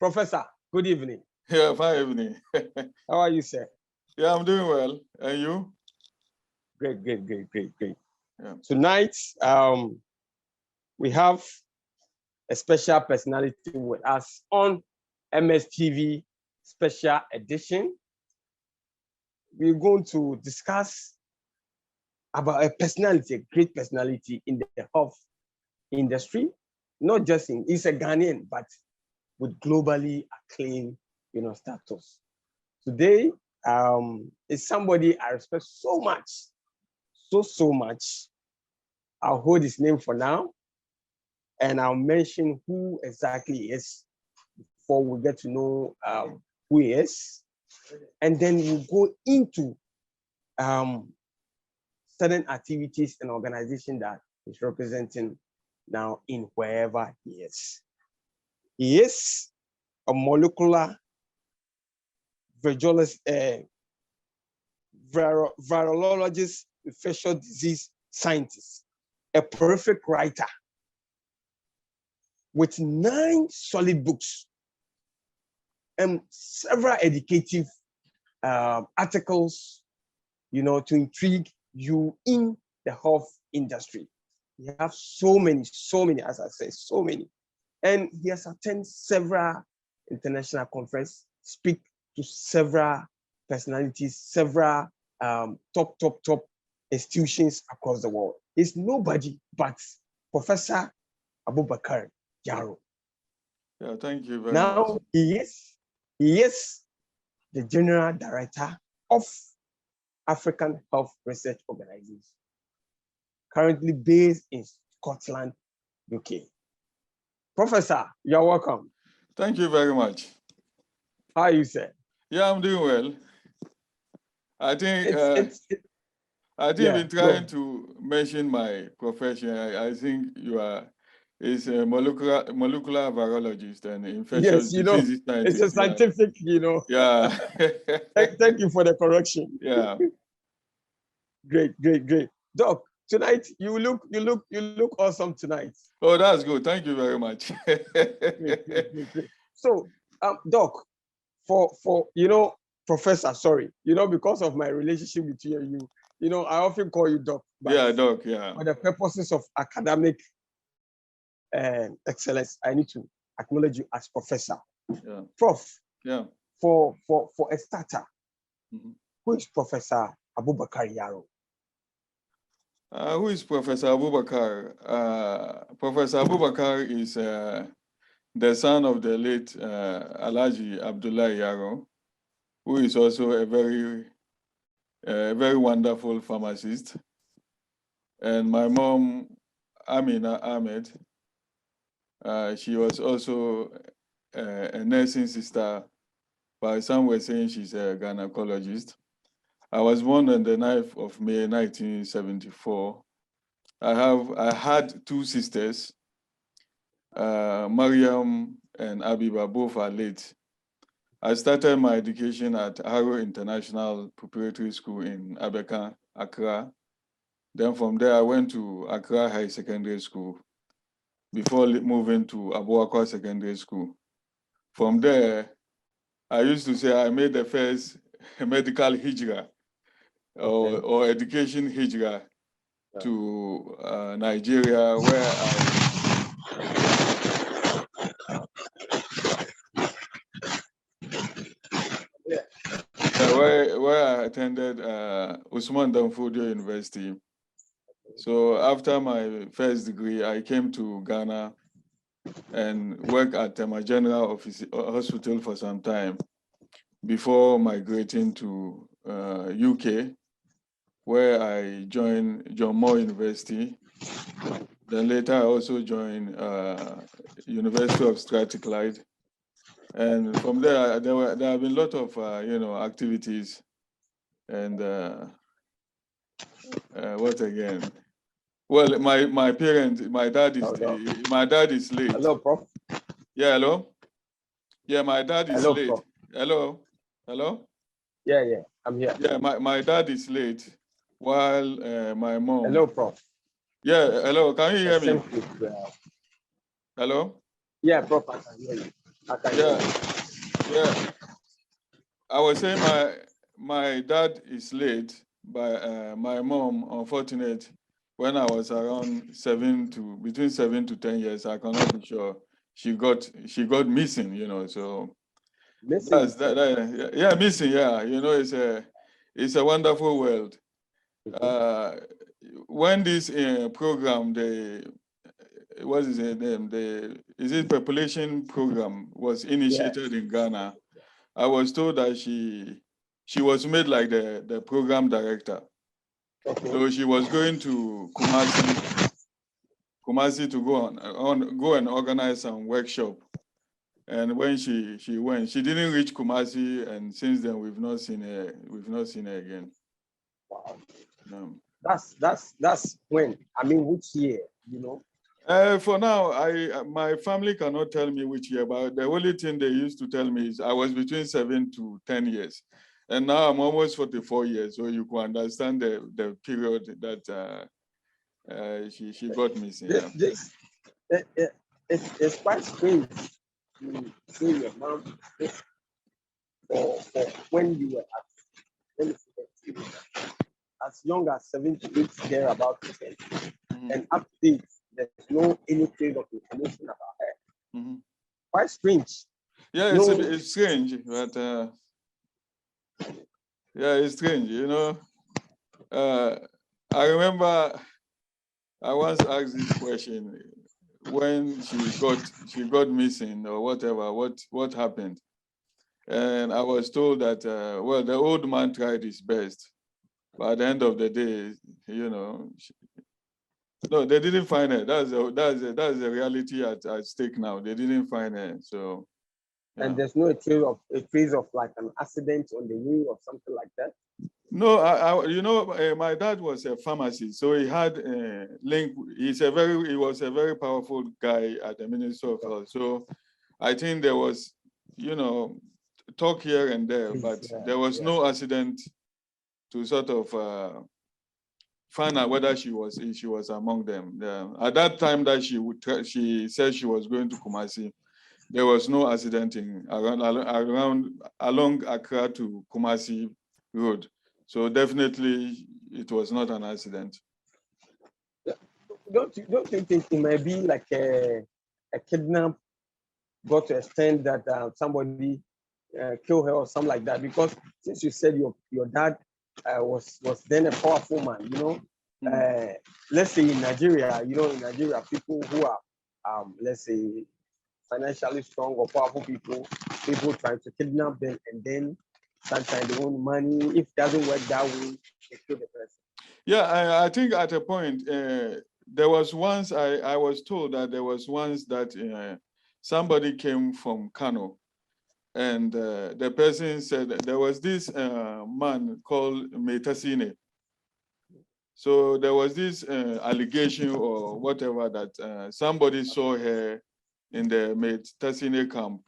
Professor, good evening. Yeah, fine evening. How are you, sir? Yeah, I'm doing well. And you? Great. Yeah. Tonight, we have a special personality with us on MSTV Special Edition. We're going to discuss about a personality, a great personality in the health industry, not just he's a Ghanaian, but with globally acclaimed, status. Today, is somebody I respect so much, so much. I'll hold his name for now, and I'll mention who exactly he is before we get to know who he is, and then we'll go into certain activities and organization that he's representing now in wherever he is. He is a molecular virologist, infectious disease scientist, a prolific writer with 9 solid books and several educative articles, to intrigue you in the health industry. He has so many, as I say, so many. And he has attended several international conferences, speak to several personalities, several top institutions across the world. He's nobody but Professor Abubakar Yaro. Yeah, thank you very much. Now he is the General Director of African Health Research Organization, currently based in Scotland, UK. Professor, you're welcome. Thank you very much. How are you, sir? Yeah, I'm doing well. I think I've been trying to mention my profession. I think is a molecular virologist and infectious disease scientist. It's a scientific, Yeah. Thank you for the correction. Yeah. Great. Doc, tonight you look awesome tonight. Oh, that's good. Thank you very much. Great. So, Doc, for Professor, sorry, because of my relationship with you, I often call you Doc. Yeah, Doc. Yeah. For the purposes of academic excellence, I need to acknowledge you as Professor. Yeah. Prof. Yeah. For a starter, who is Professor Abubakar Yaro? Who is Professor Abubakar? Professor Abubakar is the son of the late Alhaji Abdullah Yaro, who is also a very wonderful pharmacist. And my mom, Amina Ahmed, she was also a nursing sister, but some were saying she's a gynecologist. I was born on the 9th of May, 1974. I had 2 sisters, Mariam and Abiba, both are late. I started my education at Harrow International Preparatory School in Abeka, Accra. Then from there, I went to Accra High Secondary School before moving to Abubakar Secondary School. From there, I used to say I made the first medical hijrah or education hijrah to Nigeria, where I attended Usman Danfodio University. So after my first degree, I came to Ghana and worked at my general hospital for some time before migrating to UK, where I joined John Moore University. Then later I also joined University of Strathclyde. And from there, there have been a lot of activities. And what again? Well, my dad is late. Hello, Prof. Yeah, hello. Yeah, my dad is late. Prof. Hello. Yeah, I'm here. Yeah, my dad is late, while my mom. Hello, Prof. Yeah, hello. Can you hear me? Hello. Yeah, Prof. I can hear you. Yeah. I was saying my dad is late, but my mom, unfortunate, when I was around between 7 to 10 years, I cannot be sure. She got missing, so Missing. that's that. Yeah, missing. Yeah, it's a wonderful world. When this program, what is it name? Is it population program was initiated in Ghana? I was told that she was made like the program director. So she was going to Kumasi to go and organize some workshop. And when she went, she didn't reach Kumasi, and since then we've not seen her again. Wow. That's when. I mean, which year? For now, my family cannot tell me which year, but the only thing they used to tell me is I was between 7 to 10 years. And now I'm almost 44 years, so you can understand the period that she got missing. It's quite strange to see your mom for when you were as young as 7 to 8 thereabouts, and up to date, there's no any trace of information about her. Quite strange. Yeah, it's strange, but yeah, it's strange. I remember I once asked this question when she got missing or whatever. What happened? And I was told that well, the old man tried his best, but at the end of the day, no, they didn't find her. That's the reality at stake now. They didn't find her, so. Yeah. And there's no trace of like an accident on the way or something like that. No, my dad was a pharmacist, so he had a link. He was a very powerful guy at the Ministry of Health. So I think there was, talk here and there, but there was no accident to sort of find out whether she was among them. At that time that she said she was going to Kumasi, there was no accident along Accra to Kumasi Road. So definitely it was not an accident. Don't you think it might be like a kidnap got to extend that somebody killed her or something like that? Because since you said your dad was then a powerful man, let's say in Nigeria, people who are let's say financially strong or powerful people trying to kidnap them, and then sometimes they want money. If it doesn't work that way, they kill the person. Yeah, I think at a point, there was once, I was told that there was once that somebody came from Kano, and the person said that there was this man called Metasine. So there was this allegation or whatever that somebody saw her in the Metasine camp.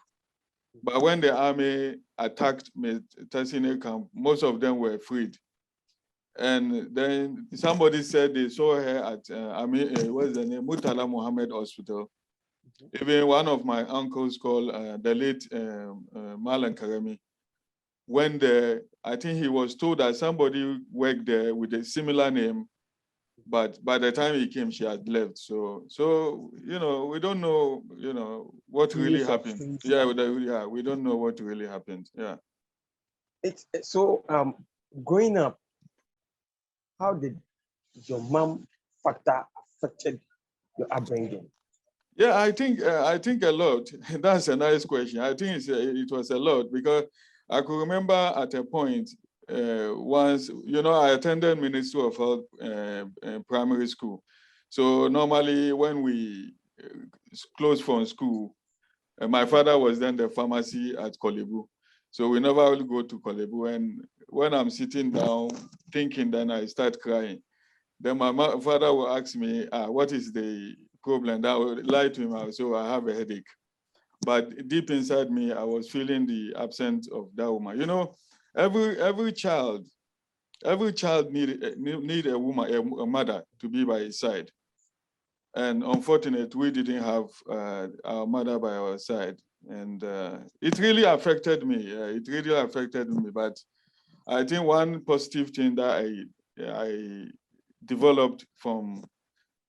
But when the army attacked Metasine camp, most of them were freed. And then somebody said they saw her at, what's the name? Murtala Mohammed Hospital. Even one of my uncles called the late Malan Karami. When I think he was told that somebody worked there with a similar name, but by the time he came, she had left. So we don't know, what really happened. Yeah, we don't know what really happened. Yeah. So growing up, how did your mom factor affected your upbringing? Yeah, I think a lot. That's a nice question. I think it was a lot because I could remember at a point once, I attended Ministry of Health primary school. So normally when we closed from school, my father was then the pharmacy at Kolebu. So we never would go to Kolebu. And when I'm sitting down thinking, then I start crying. Then my father will ask me, what is the problem? I would lie to him, so I have a headache. But deep inside me, I was feeling the absence of that woman. Every child need a woman, a mother to be by his side. And unfortunately, we didn't have our mother by our side. And it really affected me. It really affected me. But I think one positive thing that I developed from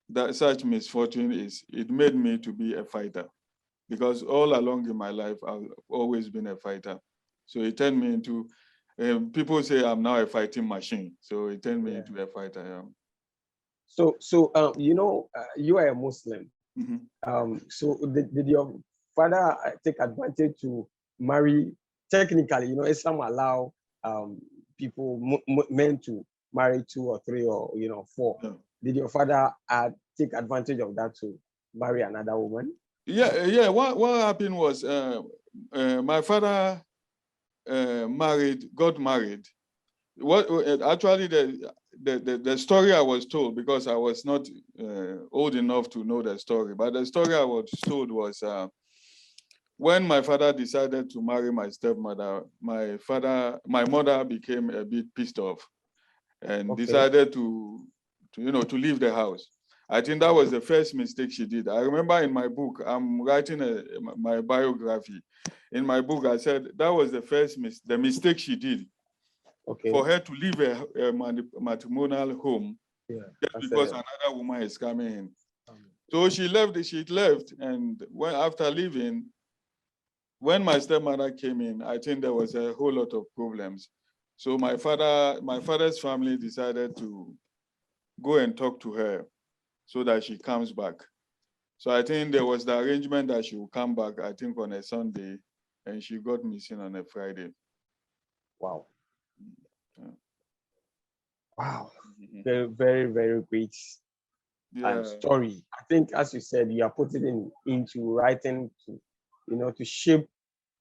that such misfortune is it made me to be a fighter, because all along in my life I've always been a fighter. So it turned me into, people say I'm now a fighting machine. So it turned me into a fighter. Yeah. So you know, you are a Muslim. So did your father take advantage to marry? Technically, you know, Islam allow people, men to marry 2 or 3 or 4. Yeah. Did your father take advantage of that to marry another woman? Yeah. What happened was my father got married. What actually the story I was told, because I was not old enough to know the story, but the story I was told was when my father decided to marry my stepmother, my mother became a bit pissed off and decided to leave the house. I think that was the first mistake she did. I remember in my book, I'm writing my biography. In my book, I said that was the mistake she did. For her to leave a matrimonial home, just because another woman is coming in. So she left, and after leaving, when my stepmother came in, I think there was a whole lot of problems. So my father's family decided to go and talk to her so that she comes back. So I think there was the arrangement that she would come back, I think on a Sunday, and she got missing on a Friday. Wow. Yeah. Wow. Very, very, very great story. I think, as you said, you are putting into writing to shape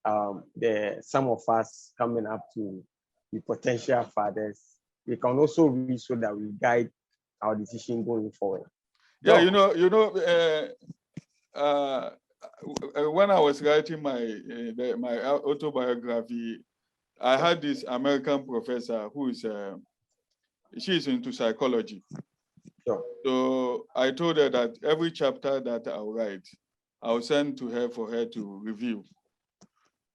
some of us coming up to be potential fathers. We can also read so that we guide our decision going forward. Yeah, when I was writing my autobiography, I had this American professor who is she's into psychology. Sure. So I told her that every chapter that I'll write, I'll send to her for her to review.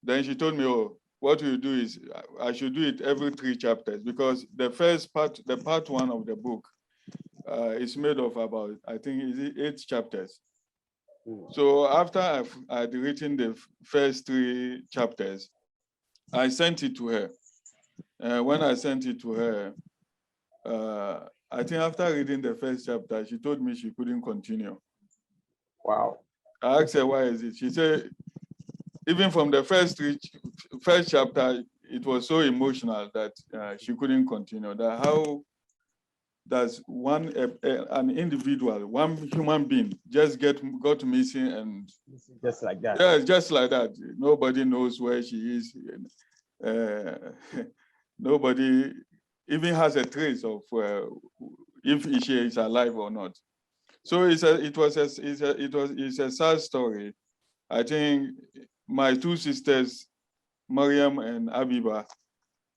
Then she told me, oh, what you do is I should do it every 3 chapters, because the first part, the part 1 of the book, is made of about, I think, 8 chapters. So after I'd written the first 3 chapters, I sent it to her. When I sent it to her, I think after reading the first chapter, she told me she couldn't continue. Wow. I asked her, why is it? She said, even from the first chapter, it was so emotional that she couldn't continue. That how does an individual, one human being, just got missing, and just like that? Yeah, just like that. Nobody knows where she is. Nobody even has a trace of if she is alive or not. So it's a sad story. I think my 2 sisters, Mariam and Abiba,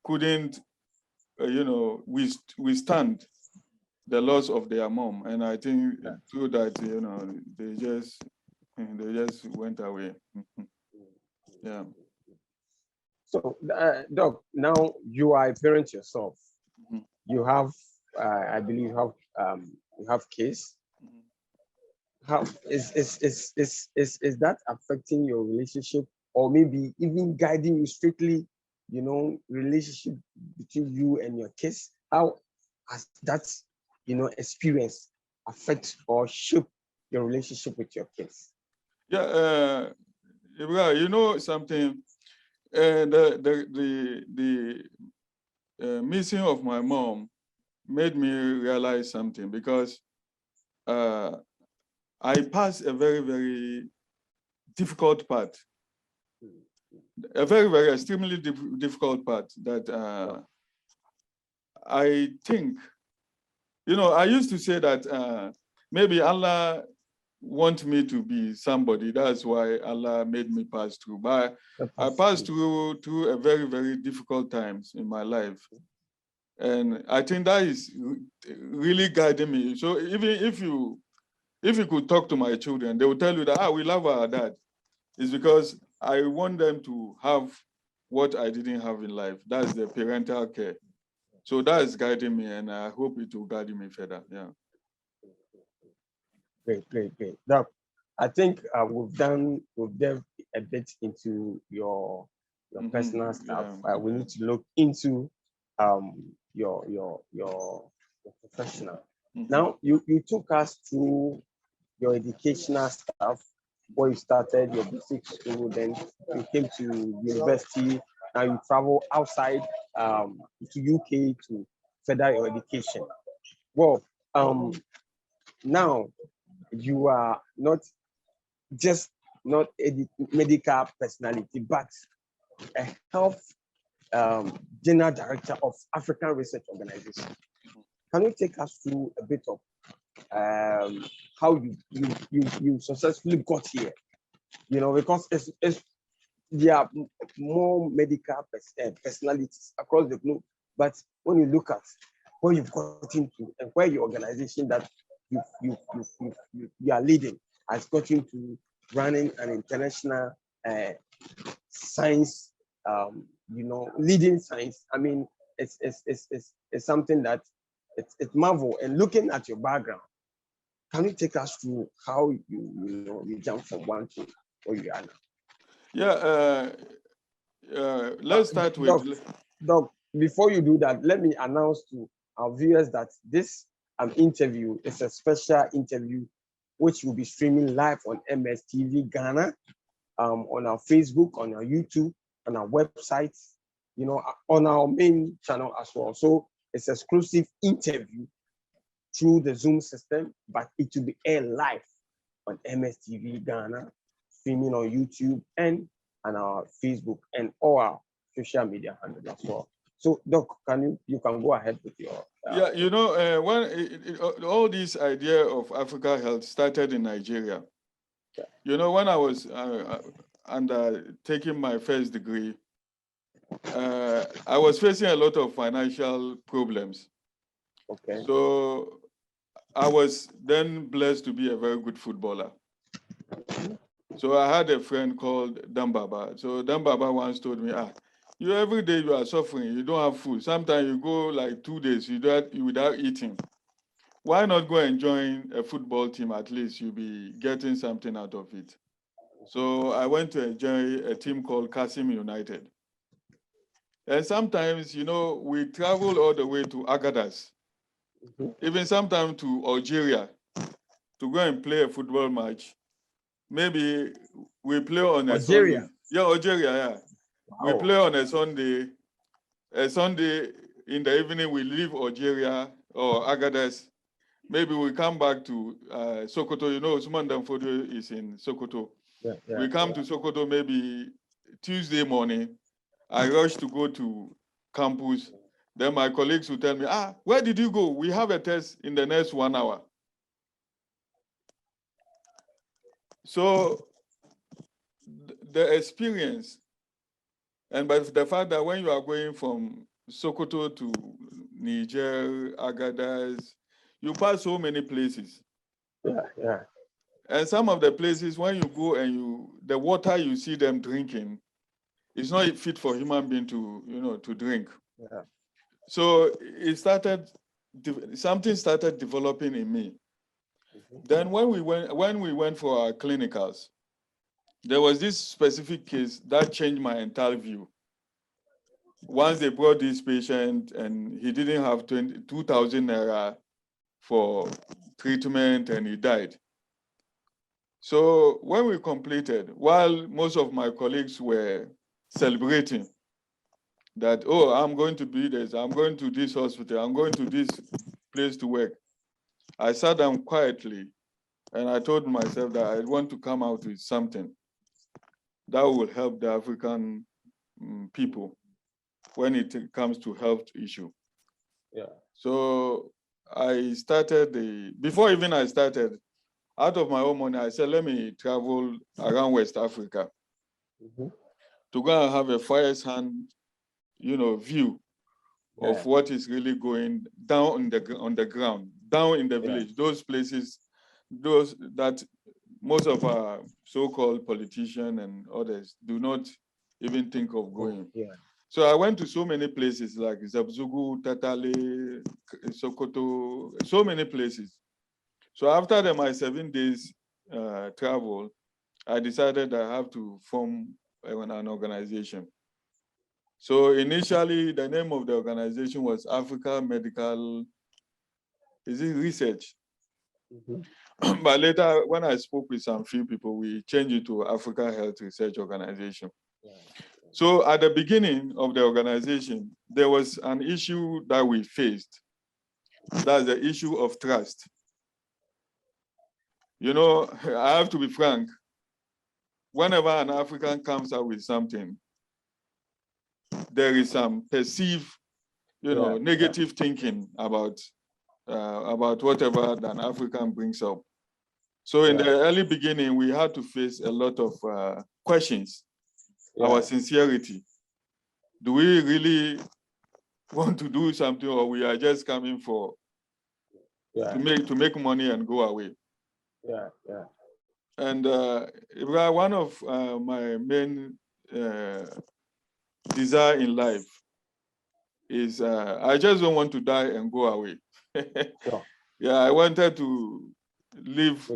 couldn't, withstand the loss of their mom, and I think through that, they just went away. Yeah. So, Doc, now you are a parent yourself. You have, I believe, you have kids. How is that affecting your relationship, or maybe even guiding you strictly, relationship between you and your kids? How has that, experience affect or shape your relationship with your kids? Yeah, you know something. The missing of my mom made me realize something, because I passed a very, very difficult part, a very, very extremely difficult part that I think, I used to say that maybe Allah want me to be somebody. That's why Allah made me pass through. But I passed through a very, very difficult times in my life. And I think that is really guiding me. So even if you could talk to my children, they will tell you that we love our dad. It's because I want them to have what I didn't have in life. That's the parental care. So that is guiding me, and I hope it will guide me further. Yeah. Great. Doc, I think we've delved a bit into your personal stuff. Yeah, We need to look into your professional. Now you took us through your educational stuff, where you started your basic school, then you came to university. Now you travel outside to UK to further your education. Well, now you are not just not a medical personality, but a health general director of African Research Organization. Can you take us through a bit of how you successfully got here? You know, because there are more medical personalities across the globe, but when you look at where you've got into and where your organization that you are leading has got into running an international science, leading science. I mean, it's something that it's marvel. And looking at your background, can you take us through how you jump from one to where you are now? Yeah, let's start with Doc, before you do that, let me announce to our viewers that this interview is a special interview which will be streaming live on MSTV Ghana, on our Facebook, on our YouTube, on our website, on our main channel as well. So it's exclusive interview through the Zoom system, but it will be aired live on MSTV Ghana, streaming on YouTube and on our Facebook and all our social media handles as well. So, Doc, you can go ahead with your when all this idea of Africa Health started in Nigeria. Yeah. When I was taking my first degree, I was facing a lot of financial problems. Okay. So I was then blessed to be a very good footballer. So I had a friend called Dambaba. So Dambaba once told me, you every day you are suffering, you don't have food. Sometimes you go like 2 days without eating. Why not go and join a football team? At least you'll be getting something out of it. So I went to enjoy a team called Kasim United. And sometimes, we travel all the way to Agadas, even sometimes to Algeria to go and play a football match. Maybe we play on a Algeria. Sunday. Yeah, Algeria, yeah. Wow. We play on a Sunday. A Sunday in the evening, we leave Algeria or Agadez. Maybe we come back to Sokoto. Usman Danfodio is in Sokoto. Yeah, we come to Sokoto maybe Tuesday morning. I rush to go to campus. Then my colleagues will tell me, where did you go? We have a test in the next 1 hour. So the experience, and by the fact that when you are going from Sokoto to Niger, Agadez, you pass so many places. Yeah. And some of the places, when you go and the water you see them drinking, it's not fit for human being to drink. Yeah. So something started developing in me. Then when we went for our clinicals, there was this specific case that changed my entire view. Once they brought this patient and he didn't have 2,000 naira for treatment and he died. So when we completed, while most of my colleagues were celebrating that, I'm going to be this, I'm going to this hospital, I'm going to this place to work, I sat down quietly and I told myself that I want to come out with something that will help the African people when it comes to health issue. Yeah. So I started before even I started, out of my own money, I said, let me travel around West Africa to go and have a firsthand, view of what is really going down on the ground, down in the village, those places, those that most of our so-called politicians and others do not even think of going. Yeah. So I went to so many places like Zabzugu, Tatale, Sokoto, so many places. So after my 7 days travel, I decided I have to form an organization. So initially, the name of the organization was Africa Medical, Research? But later, when I spoke with some few people, we changed it to Africa Health Research Organization. So at the beginning of the organization, there was an issue that we faced. That's the issue of trust. You know, I have to be frank. Whenever an African comes out with something, there is some perceived, negative thinking about whatever an African brings up. So in the early beginning, we had to face a lot of questions. Our sincerity. Do we really want to do something, or we are just coming for to make money and go away? And one of my main desire in life is I just don't want to die and go away. Yeah, I wanted to leave.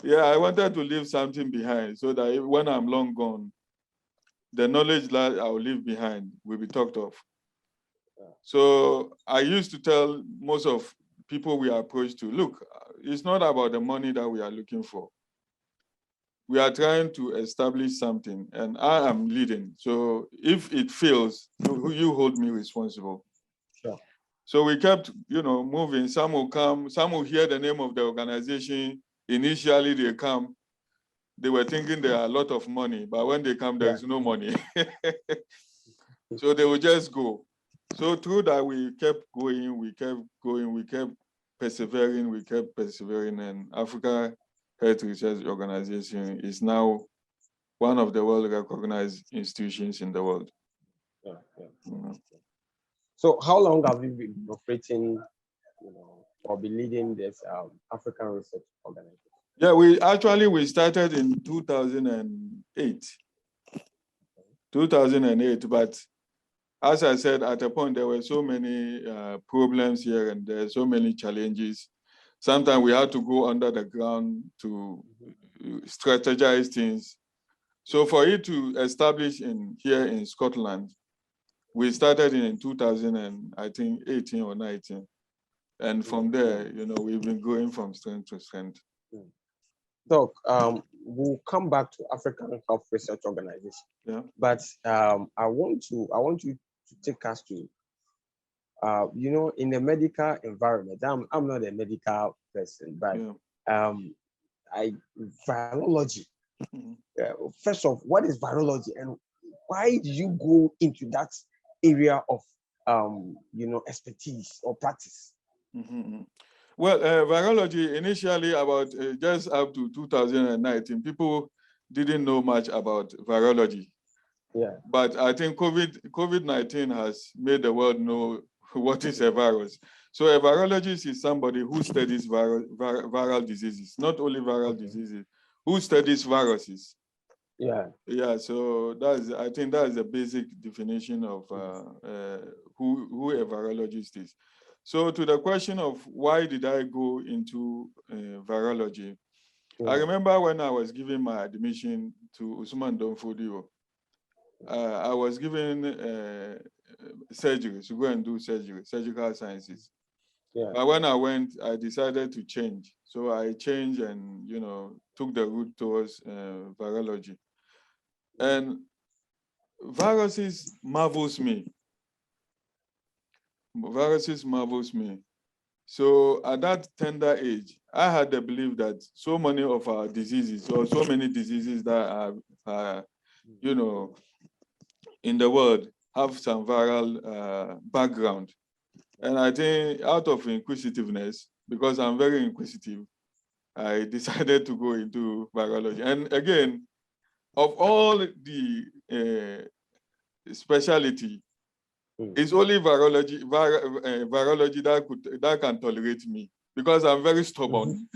Yeah, I wanted to leave something behind so that when I'm long gone, the knowledge that I'll leave behind will be talked of. So I used to tell most of people we approach to, look, it's not about the money that we are looking for. We are trying to establish something, and I am leading. So if it fails, you hold me responsible. So we kept, moving. Some will come, some will hear the name of the organization. Initially, they come. They were thinking there are a lot of money, but when they come, there is no money. So they will just go. So through that, we kept going, we kept persevering, and Africa Health Research Organization is now one of the well-recognized institutions in the world. So how long have you been operating, or been leading this African Research Organization? Yeah, we started in 2008. 2008, but as I said, at a point, there were so many problems here and there, so many challenges. Sometimes we had to go under the ground to strategize things. So for it to establish here in Scotland, we started in 2018 or 19. And from there, we've been going from strength to strength. Doc, we'll come back to African Health Research Organization. Yeah. But I want you to take us to, in the medical environment. I'm not a medical person, but virology. First off, what is virology, and why did you go into that area of expertise or practice? Well, virology initially about just up to 2019, people didn't know much about virology. Yeah. But I think COVID-19 has made the world know what is a virus. So a virologist is somebody who studies viral diseases, not only viral diseases, who studies viruses. Yeah. So I think that's the basic definition of who a virologist is. So to the question of why did I go into virology, I remember when I was giving my admission to Usman Donfodio, I was given surgery, to go and do surgical sciences. But when I went, I decided to change. So I changed and, took the route towards virology. And viruses marvels me. Viruses marvels me. So at that tender age, I had the belief that so many of our diseases, or so many diseases that are in the world, have some viral background. And I think out of inquisitiveness, because I'm very inquisitive, I decided to go into virology. And again, of all the specialty, it's only virology that can tolerate me, because I'm very stubborn.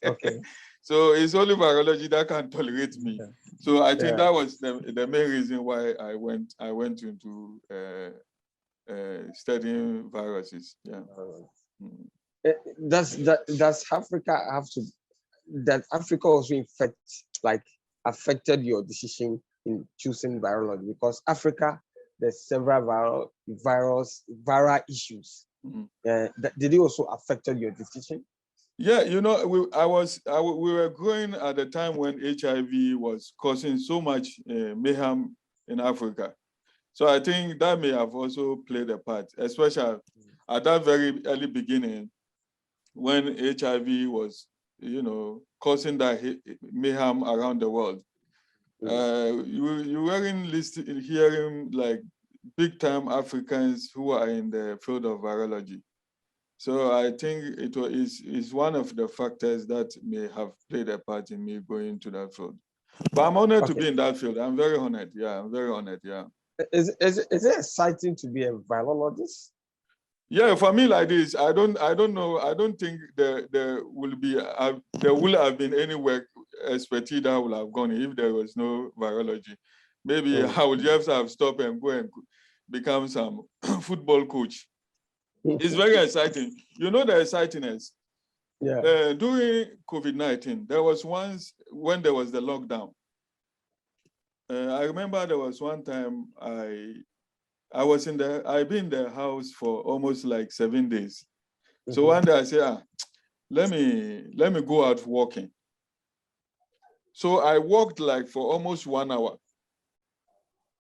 Okay. So it's only virology that can tolerate me. So I think that was the main reason why I went into studying viruses. Yeah. Does Africa have to? That Africa also affected your decision in choosing virology? Because Africa, there's several viral issues. Did it also affected your decision? Yeah, you know, we were growing at the time when HIV was causing so much mayhem in Africa. So I think that may have also played a part, especially at that very early beginning when HIV was, you know, causing that mayhem around the world. You weren't hearing like big time Africans who are in the field of virology. So I think is one of the factors that may have played a part in me going into that field. But I'm honored to be in that field. I'm very honored. Yeah, I'm very honored. Yeah. Is it exciting to be a virologist? Yeah, for me like this, I don't know. I don't think there will have been any work expertise that would have gone if there was no virology. Maybe I would just have stopped and go and become some football coach. It's very exciting. You know the excitingness. Yeah. During COVID-19, there was once when there was the lockdown. I remember there was one time I've been in the house for almost like 7 days. So one day I said, let me go out walking. So I walked like for almost 1 hour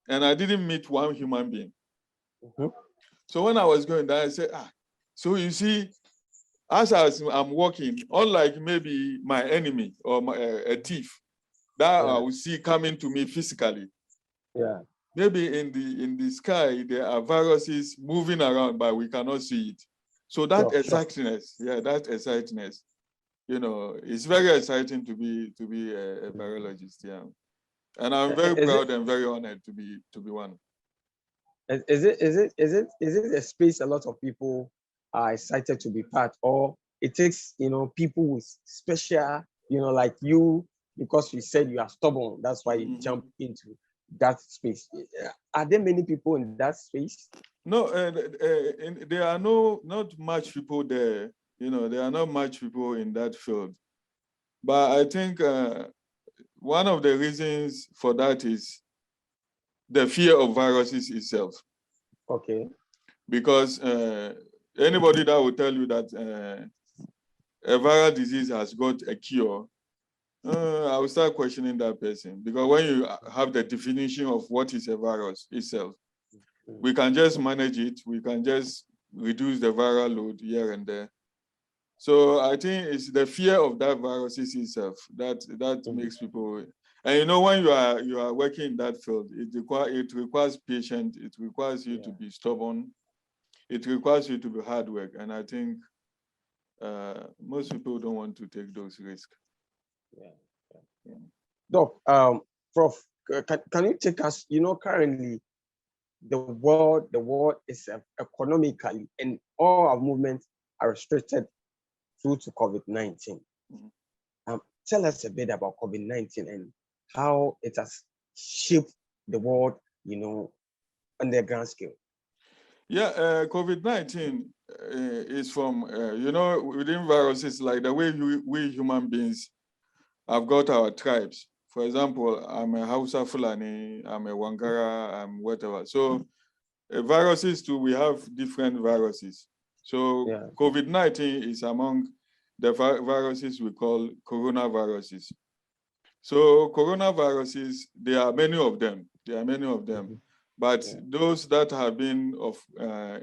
and I didn't meet one human being. So when I was going there, I said, so you see, as I'm walking, unlike maybe my enemy or a thief that I will see coming to me physically. Yeah. Maybe in the sky there are viruses moving around, but we cannot see it. So that excitingness, that excitingness, you know, it's very exciting to be a virologist. Yeah, and I'm very proud and very honored to be one. Is it a space a lot of people are excited to be part, or it takes, you know, people with special, you know, like you, because you said you are stubborn, that's why you jump into that space. Are there many people in that space? No, there are not much people there. You know, there are not much people in that field. But I think one of the reasons for that is the fear of viruses itself. Okay. Because anybody that will tell you that a viral disease has got a cure, I will start questioning that person. Because when you have the definition of what is a virus itself, we can just manage it. We can just reduce the viral load here and there. So I think it's the fear of that viruses itself that makes people. And you know, when you are working in that field, it requires patience. It requires you to be stubborn. It requires you to be hard work. And I think most people don't want to take those risks. Doc, Prof, can you take us? You know, currently the world is economically, and all our movements are restricted due to COVID-19. Tell us a bit about COVID-19 and how it has shaped the world, you know, on the grand scale. Yeah, COVID-19 is from, you know, within viruses, like the way we human beings have got our tribes. For example, I'm a Hausa Fulani, I'm a Wangara, I'm whatever. So viruses too, we have different viruses. So COVID-19 is among the viruses we call coronaviruses. So coronaviruses, there are many of them. But those that have been of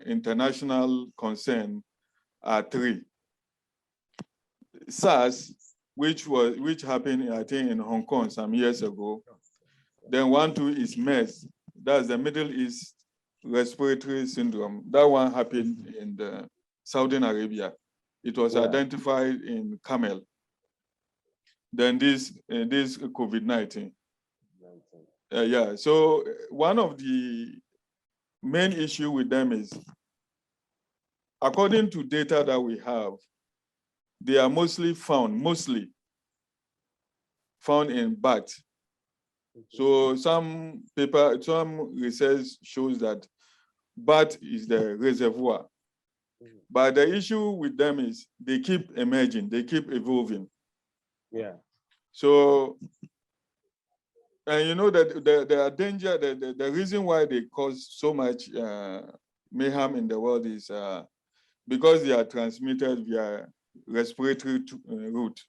international concern are 3. SARS, which happened, I think, in Hong Kong some years ago. Then 2 is MERS, that's the Middle East Respiratory Syndrome. That one happened in Saudi Arabia. It was identified in camel. Then this COVID-19. So one of the main issue with them is, according to data that we have, they are mostly found found in bat. So some research shows that bat is the reservoir. But the issue with them is they keep emerging, they keep evolving. Yeah. So, and you know that the danger, the reason why they cause so much mayhem in the world is because they are transmitted via respiratory route.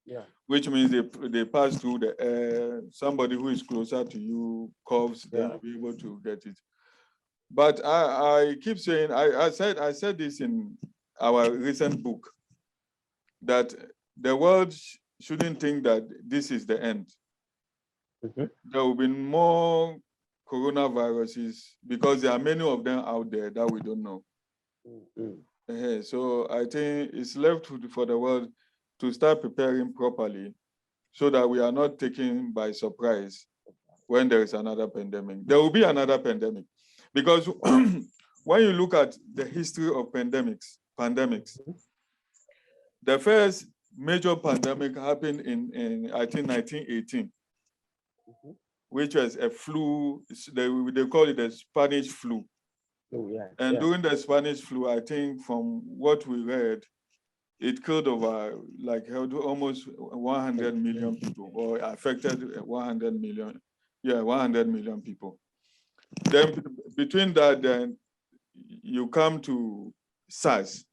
Yeah. Which means they pass through the air. Somebody who is closer to you coughs, they will be able to get it. But I keep saying, I said this in our recent book, that the world shouldn't think that this is the end. There will be more coronaviruses because there are many of them out there that we don't know. So I think it's left for the world to start preparing properly so that we are not taken by surprise when there is another pandemic. There will be another pandemic because when you look at the history of pandemics, the first major pandemic happened in I think 1918, which was a flu. They call it the Spanish flu. During the Spanish flu, I think from what we read, it killed over almost 100 million people, or affected 100 million. Yeah, 100 million people. Then between that, then you come to SARS.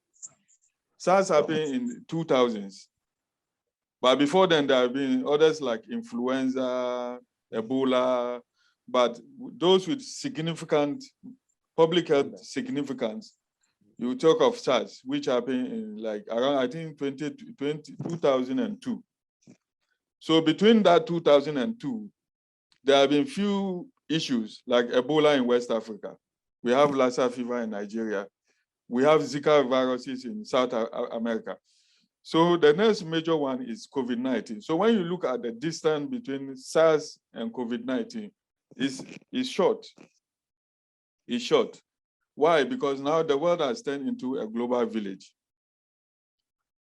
SARS happened in 2000s. But before then, there have been others like influenza, Ebola, but those with significant public health significance, you talk of SARS, which happened in around, I think, 2002. So between that 2002, there have been few issues like Ebola in West Africa. We have Lassa fever in Nigeria. We have Zika viruses in South America. So the next major one is COVID-19. So when you look at the distance between SARS and COVID-19, it's short. It's short. Why? Because now the world has turned into a global village.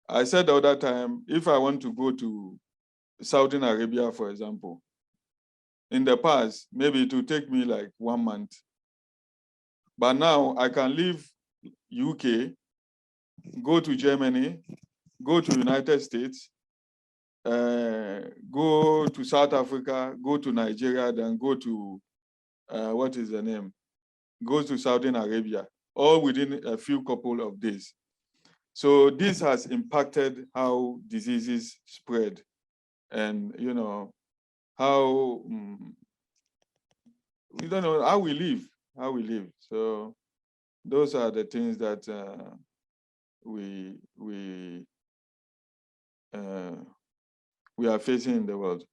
I said the other time, if I want to go to Saudi Arabia, for example, in the past, maybe it would take me like 1 month. But now I can leave UK, go to Germany, go to United States, go to South Africa, go to Nigeria, then go to, what is the name? Go to Saudi Arabia, all within a few couple of days. So this has impacted how diseases spread and, you know, how, we don't know how we live. So those are the things that we are facing in the world.